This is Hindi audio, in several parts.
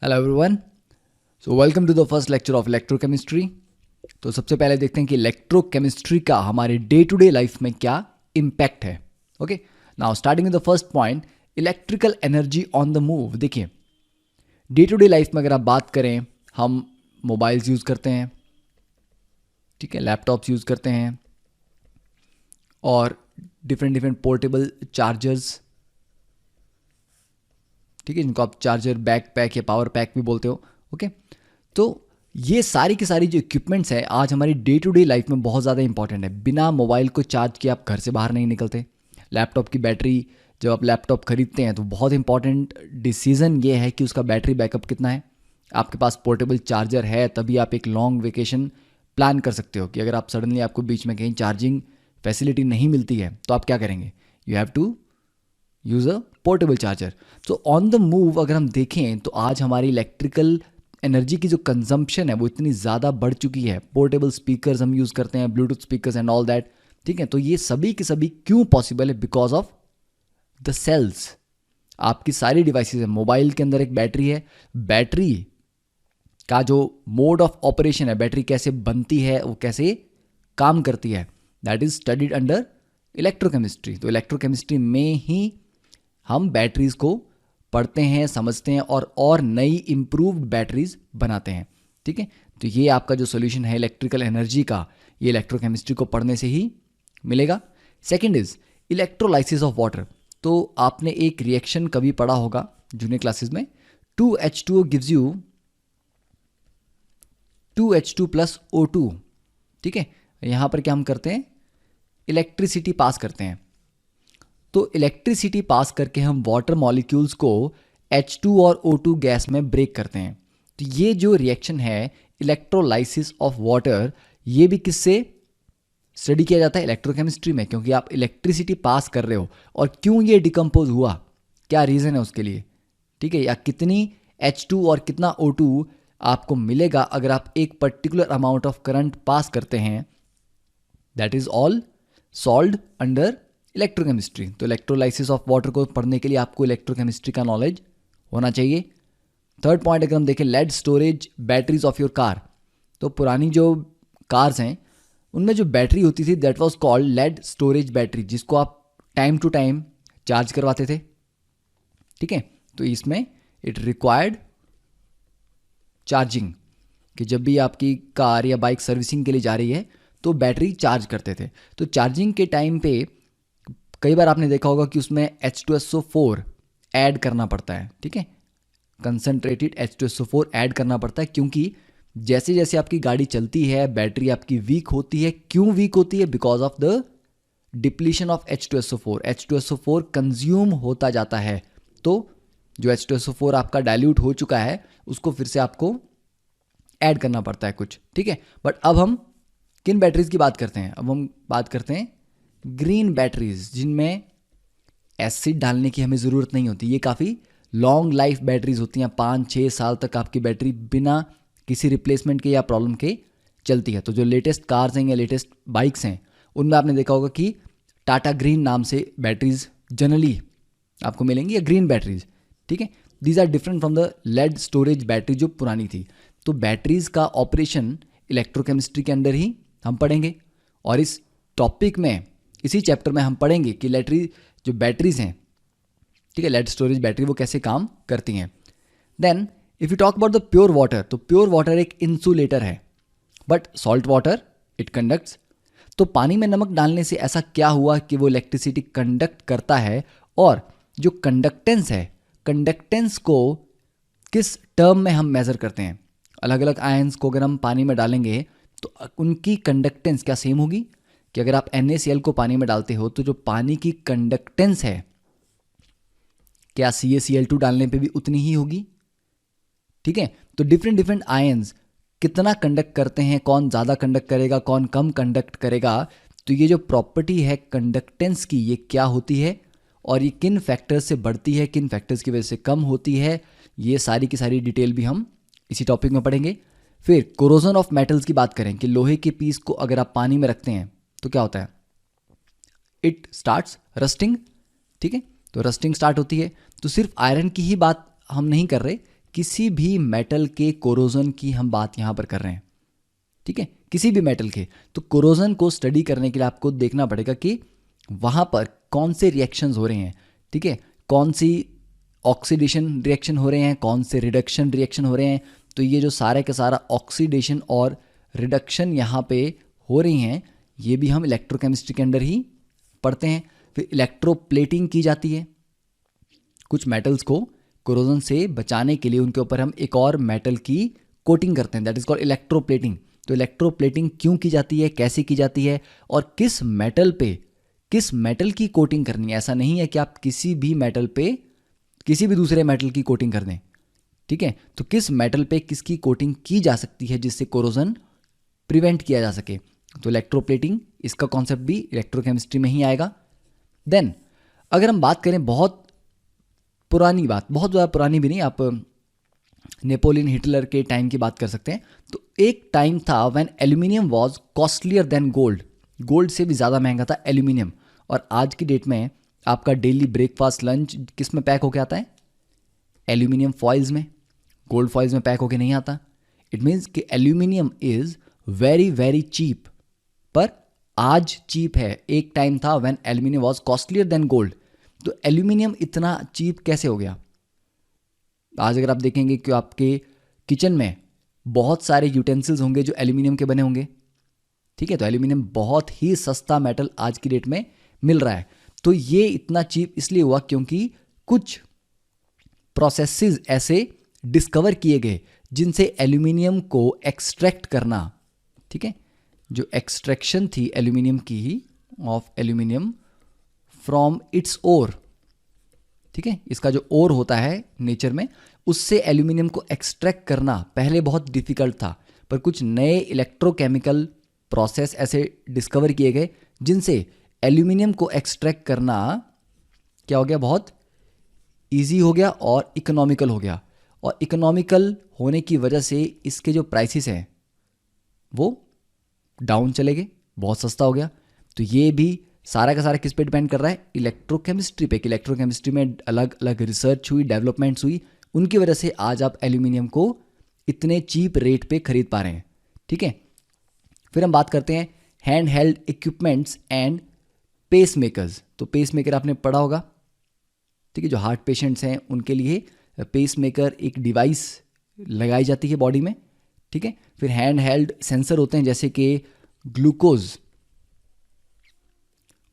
Hello everyone. Welcome to the first lecture of electrochemistry. तो सबसे पहले देखते हैं कि इलेक्ट्रोकेमिस्ट्री का हमारे डे टू डे लाइफ में क्या इम्पैक्ट है। Okay, now starting with the first point, electrical energy on the move. देखिए, डे टू डे लाइफ में अगर आप बात करें, हम मोबाइल्स यूज़ करते हैं, ठीक है, लैपटॉप्स यूज़ करते हैं और डिफरेंट डिफरेंट पोर्टेबल चार्जर्स, ठीक है, जिनको आप चार्जर बैक पैक या पावर पैक भी बोलते हो। ओके, तो ये सारी की सारी जो इक्विपमेंट्स हैं आज हमारी डे टू डे लाइफ में बहुत ज़्यादा इंपॉर्टेंट है। बिना मोबाइल को चार्ज किए आप घर से बाहर नहीं निकलते। लैपटॉप की बैटरी, जब आप लैपटॉप खरीदते हैं तो बहुत इंपॉर्टेंट डिसीजन ये है कि उसका बैटरी बैकअप कितना है। आपके पास पोर्टेबल चार्जर है तभी आप एक लॉन्ग वेकेशन प्लान कर सकते हो कि अगर आप सडनली आपको बीच में कहीं चार्जिंग फैसिलिटी नहीं मिलती है तो आप क्या करेंगे, you have to use a portable charger. तो ऑन द मूव अगर हम देखें तो आज हमारी इलेक्ट्रिकल एनर्जी की जो कंजम्पशन है वो इतनी ज़्यादा बढ़ चुकी है। पोर्टेबल स्पीकर्स हम यूज़ करते हैं, Bluetooth speakers and all that, ठीक है। तो ये सभी के सभी क्यों पॉसिबल है? Because of the cells. आपकी सारी डिवाइसेस है, मोबाइल के अंदर एक बैटरी है, बैटरी का जो मोड ऑफ ऑपरेशन है, बैटरी कैसे बनती है, वो कैसे काम करती है, that is studied under electrochemistry. तो इलेक्ट्रोकेमिस्ट्री में ही हम बैटरीज को पढ़ते हैं, समझते हैं और नई इम्प्रूव्ड बैटरीज बनाते हैं, ठीक है। तो ये आपका जो सॉल्यूशन है इलेक्ट्रिकल एनर्जी का, ये इलेक्ट्रोकेमिस्ट्री को पढ़ने से ही मिलेगा। Second is electrolysis of water. तो आपने एक रिएक्शन कभी पढ़ा होगा जूनियर क्लासेस में, 2H2O gives you 2H2 plus O2, ठीक है। यहाँ पर क्या हम करते हैं, इलेक्ट्रिसिटी पास करते हैं। तो इलेक्ट्रिसिटी पास करके हम वाटर मॉलिक्यूल्स को H2 और O2 गैस में ब्रेक करते हैं। तो ये जो रिएक्शन है इलेक्ट्रोलाइसिस ऑफ वाटर, ये भी किससे स्टडी किया जाता है? इलेक्ट्रोकेमिस्ट्री में, क्योंकि आप इलेक्ट्रिसिटी पास कर रहे हो। और क्यों ये डिकम्पोज हुआ, क्या रीज़न है उसके लिए, ठीक है, या कितनी H2 और कितना O2 आपको मिलेगा अगर आप एक particular amount of current pass करते हैं, that is all solved under electrochemistry. तो इलेक्ट्रोलाइसिस ऑफ वाटर को पढ़ने के लिए आपको इलेक्ट्रोकेमिस्ट्री का नॉलेज होना चाहिए। थर्ड पॉइंट अगर हम देखें, lead storage batteries of your car. तो पुरानी जो कार्स हैं उनमें जो बैटरी होती थी that was called lead storage battery, जिसको आप टाइम टू टाइम चार्ज करवाते थे, ठीक है। तो इसमें इट रिक्वायर्ड चार्जिंग, कि जब भी आपकी कार या बाइक सर्विसिंग के लिए जा रही है तो बैटरी चार्ज करते थे। तो चार्जिंग के टाइम पे कई बार आपने देखा होगा कि उसमें H2SO4 ऐड करना पड़ता है, ठीक है, कंसनट्रेटेड H2SO4 ऐड करना पड़ता है, क्योंकि जैसे जैसे आपकी गाड़ी चलती है बैटरी आपकी वीक होती है। क्यों वीक होती है? Because of the depletion of H2SO4। H2SO4 consume होता जाता है। तो जो H2SO4 आपका डाइल्यूट हो चुका है उसको फिर से आपको ऐड करना पड़ता है कुछ, ठीक है। बट अब हम किन बैटरीज की बात करते हैं? अब हम बात करते हैं ग्रीन बैटरीज, जिनमें एसिड डालने की हमें ज़रूरत नहीं होती। ये काफ़ी लॉन्ग लाइफ बैटरीज होती हैं, 5-6 साल तक आपकी बैटरी बिना किसी रिप्लेसमेंट के या प्रॉब्लम के चलती है। तो जो लेटेस्ट कार्स हैं या लेटेस्ट बाइक्स हैं उनमें आपने देखा होगा कि टाटा ग्रीन नाम से बैटरीज जनरली आपको मिलेंगी, या ग्रीन बैटरीज, ठीक है। These are different from the lead storage battery जो पुरानी थी। तो बैटरीज का ऑपरेशन इलेक्ट्रोकेमिस्ट्री के अंदर ही हम पढ़ेंगे, और इस टॉपिक में, इसी चैप्टर में हम पढ़ेंगे कि जो बैटरीज हैं, ठीक है, लेड स्टोरेज बैटरी, वो कैसे काम करती हैं। Then if you talk about the pure water, तो प्योर वाटर एक इंसुलेटर है, but salt water it conducts. तो पानी में नमक डालने से ऐसा क्या हुआ कि वो इलेक्ट्रिसिटी कंडक्ट करता है, और जो कंडक्टेंस है, कंडक्टेंस को किस टर्म में हम मेजर करते हैं? अलग अलग आयंस को अगर हम पानी में डालेंगे तो उनकी कंडक्टेंस क्या सेम होगी? कि अगर आप NaCl को पानी में डालते हो तो जो पानी की कंडक्टेंस है, क्या CaCl2 डालने पे भी उतनी ही होगी? ठीक है। तो डिफरेंट डिफरेंट आयंस कितना कंडक्ट करते हैं, कौन ज़्यादा कंडक्ट करेगा, कौन कम कंडक्ट करेगा, तो ये जो प्रॉपर्टी है कंडक्टेंस की, ये क्या होती है और ये किन फैक्टर्स से बढ़ती है, किन फैक्टर्स की वजह से कम होती है, ये सारी की सारी डिटेल भी हम इसी टॉपिक में पढ़ेंगे। फिर कोरोजन ऑफ मेटल्स की बात करें कि लोहे के पीस को अगर आप पानी में रखते हैं तो क्या होता है? इट स्टार्ट्स रस्टिंग, ठीक है। तो रस्टिंग स्टार्ट होती है। तो सिर्फ आयरन की ही बात हम नहीं कर रहे, किसी भी मेटल के कोरोजन की हम बात यहाँ पर कर रहे हैं, ठीक है, किसी भी मेटल के। तो कोरोजन को स्टडी करने के लिए आपको देखना पड़ेगा कि वहाँ पर कौन से रिएक्शंस हो रहे हैं, ठीक है, कौन सी ऑक्सीडेशन रिएक्शन हो रहे हैं, कौन से रिडक्शन रिएक्शन हो रहे हैं। तो ये जो सारे का सारा ऑक्सीडेशन और रिडक्शन यहाँ पे हो रही हैं, ये भी हम इलेक्ट्रोकेमिस्ट्री के अंदर ही पढ़ते हैं। फिर इलेक्ट्रोप्लेटिंग की जाती है, कुछ मेटल्स को कोरोजन से बचाने के लिए उनके ऊपर हम एक और मेटल की कोटिंग करते हैं, दैट इज कॉल्ड इलेक्ट्रोप्लेटिंग। तो इलेक्ट्रोप्लेटिंग क्यों की जाती है, कैसे की जाती है, और किस मेटल पे किस मेटल की कोटिंग करनी है। ऐसा नहीं है कि आप किसी भी मेटल पे किसी भी दूसरे मेटल की कोटिंग कर दें, ठीक है। तो किस मेटल पे किसकी कोटिंग की जा सकती है जिससे कोरोजन प्रिवेंट किया जा सके। तो इलेक्ट्रोप्लेटिंग, इसका कॉन्सेप्ट भी इलेक्ट्रोकेमिस्ट्री में ही आएगा। देन अगर हम बात करें बहुत पुरानी बात, बहुत ज़्यादा पुरानी भी नहीं, आप नेपोलियन हिटलर के टाइम की बात कर सकते हैं। तो एक टाइम था when aluminium was costlier than gold, gold से भी ज़्यादा महंगा था एल्यूमिनियम। और आज की डेट में आपका डेली ब्रेकफास्ट लंच किस में पैक होके आता है, एल्यूमिनियम फॉइल्स में, गोल्ड फॉइल्स में पैक होके नहीं आता। इट मीन्स कि aluminium is very very cheap, पर आज चीप है। एक टाइम था when aluminium was costlier than gold. तो एल्यूमिनियम इतना चीप कैसे हो गया। आज अगर आप देखेंगे कि आपके किचन में बहुत सारे यूटेंसिल्स होंगे जो एल्यूमिनियम के बने होंगे, ठीक है। तो एल्यूमिनियम बहुत ही सस्ता मेटल आज की डेट में मिल रहा है। तो ये इतना चीप इसलिए हुआ क्योंकि कुछ प्रोसेसेस ऐसे डिस्कवर किए गए जिनसे एल्यूमिनियम को एक्सट्रैक्ट करना, ठीक है, जो एक्सट्रैक्शन थी एल्यूमिनियम की ही, of aluminium from its ore, ठीक है, इसका जो ओर होता है नेचर में, उससे एल्यूमिनियम को एक्सट्रैक्ट करना पहले बहुत डिफिकल्ट था। पर कुछ नए इलेक्ट्रोकेमिकल प्रोसेस ऐसे डिस्कवर किए गए जिनसे एल्यूमिनियम को एक्सट्रैक्ट करना क्या हो गया, बहुत ईजी हो गया और इकोनॉमिकल हो गया। और इकोनॉमिकल होने की वजह से इसके जो प्राइसेस हैं वो डाउन चले गए, बहुत सस्ता हो गया। तो ये भी सारा का सारा किस पे डिपेंड कर रहा है, इलेक्ट्रोकेमिस्ट्री पे। कि इलेक्ट्रोकेमिस्ट्री में अलग अलग रिसर्च हुई, डेवलपमेंट्स हुई, उनकी वजह से आज आप एल्यूमिनियम को इतने चीप रेट पे खरीद पा रहे हैं, ठीक है। फिर हम बात करते हैं hand held equipments and pace makers. तो पेस मेकर आपने पढ़ा होगा, ठीक है, जो हार्ट पेशेंट्स हैं उनके लिए पेस मेकर एक डिवाइस लगाई जाती है बॉडी में, ठीक है। फिर हैंड हेल्ड सेंसर होते हैं जैसे कि ग्लूकोज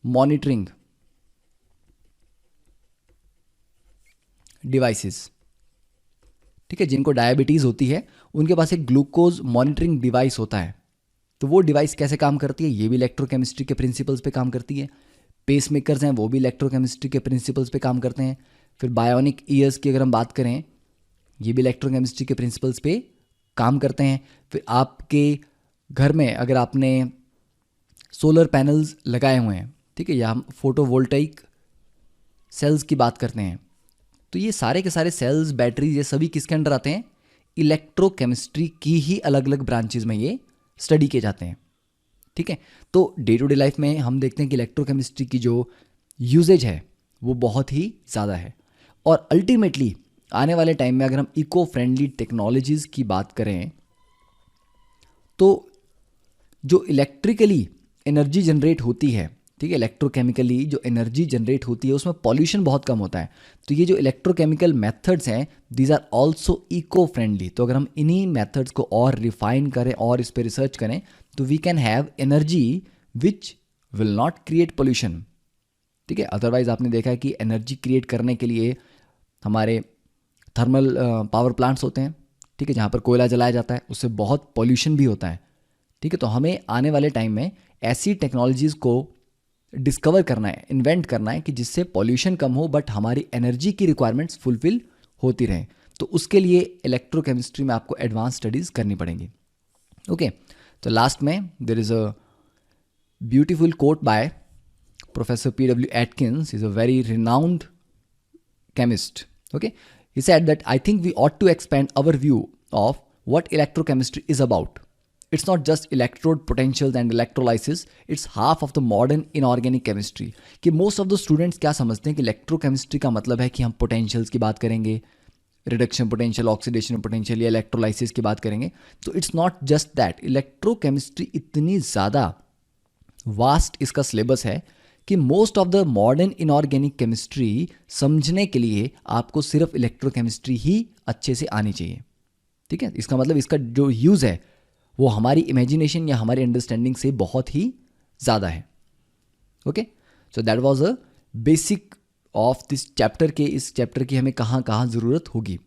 मॉनिटरिंग डिवाइसेस, ठीक है, जिनको डायबिटीज़ होती है उनके पास एक ग्लूकोज मॉनिटरिंग डिवाइस होता है। तो वो डिवाइस कैसे काम करती है, ये भी इलेक्ट्रोकेमिस्ट्री के प्रिंसिपल्स पे काम करती है। पेस मेकर्स हैं वो भी इलेक्ट्रोकेमिस्ट्री के प्रिंसिपल्स पे काम करते हैं। फिर बायोनिक ईयर्स की अगर हम बात करें, ये भी इलेक्ट्रोकेमिस्ट्री के प्रिंसिपल्स पे काम करते हैं। फिर आपके घर में अगर आपने सोलर पैनल्स लगाए हुए हैं, ठीक है, या हम फोटोवोल्टाइक सेल्स की बात करते हैं, तो ये सारे के सारे सेल्स, बैटरीज, ये सभी किसके अंडर आते हैं, इलेक्ट्रोकेमिस्ट्री की ही अलग अलग ब्रांचेज में ये स्टडी किए जाते हैं, ठीक है। तो डे टू डे लाइफ में हम देखते हैं कि इलेक्ट्रोकेमिस्ट्री की जो यूजेज है वो बहुत ही ज़्यादा है। और अल्टीमेटली आने वाले टाइम में अगर हम इको फ्रेंडली टेक्नोलॉजीज़ की बात करें, तो जो इलेक्ट्रिकली एनर्जी जनरेट होती है, ठीक है, इलेक्ट्रोकेमिकली जो एनर्जी जनरेट होती है उसमें पॉल्यूशन बहुत कम होता है। तो ये जो इलेक्ट्रोकेमिकल मेथड्स हैं, these are also eco friendly. तो अगर हम इन्हीं मेथड्स को और रिफाइन करें और इस पर रिसर्च करें तो we can have energy which will not create pollution, ठीक है। अदरवाइज आपने देखा है कि एनर्जी क्रिएट करने के लिए हमारे थर्मल पावर प्लांट्स होते हैं, ठीक है, जहाँ पर कोयला जलाया जाता है, उससे बहुत पॉल्यूशन भी होता है, ठीक है। तो हमें आने वाले टाइम में ऐसी टेक्नोलॉजीज़ को डिस्कवर करना है, इन्वेंट करना है कि जिससे पॉल्यूशन कम हो बट हमारी एनर्जी की रिक्वायरमेंट्स फुलफिल होती रहें। तो उसके लिए इलेक्ट्रोकेमिस्ट्री में आपको एडवांस स्टडीज़ करनी पड़ेंगी, ओके। तो लास्ट में there is a beautiful quote by professor P.W. Atkins. He's a very renowned chemist, okay. He said that I think we ought to expand our view of what electrochemistry is about. It's not just electrode potentials and electrolysis, it's half of the modern inorganic chemistry. कि most of the students क्या समझते हैं कि electrochemistry का मतलब है कि हम potentials की बात करेंगे, रिडक्शन पोटेंशियल, ऑक्सीडेशन पोटेंशियल या इलेक्ट्रोलाइसिस की बात करेंगे, तो it's not just that, electrochemistry इतनी ज़्यादा वास्ट इसका सिलेबस है कि most of the modern inorganic chemistry समझने के लिए आपको सिर्फ इलेक्ट्रोकेमिस्ट्री ही अच्छे से आनी चाहिए। ठीक है, इसका मतलब इसका जो यूज़ है वो हमारी इमेजिनेशन या हमारी अंडरस्टैंडिंग से बहुत ही ज़्यादा है। Okay, so that was a basic of this chapter के, इस चैप्टर की हमें कहाँ कहाँ ज़रूरत होगी।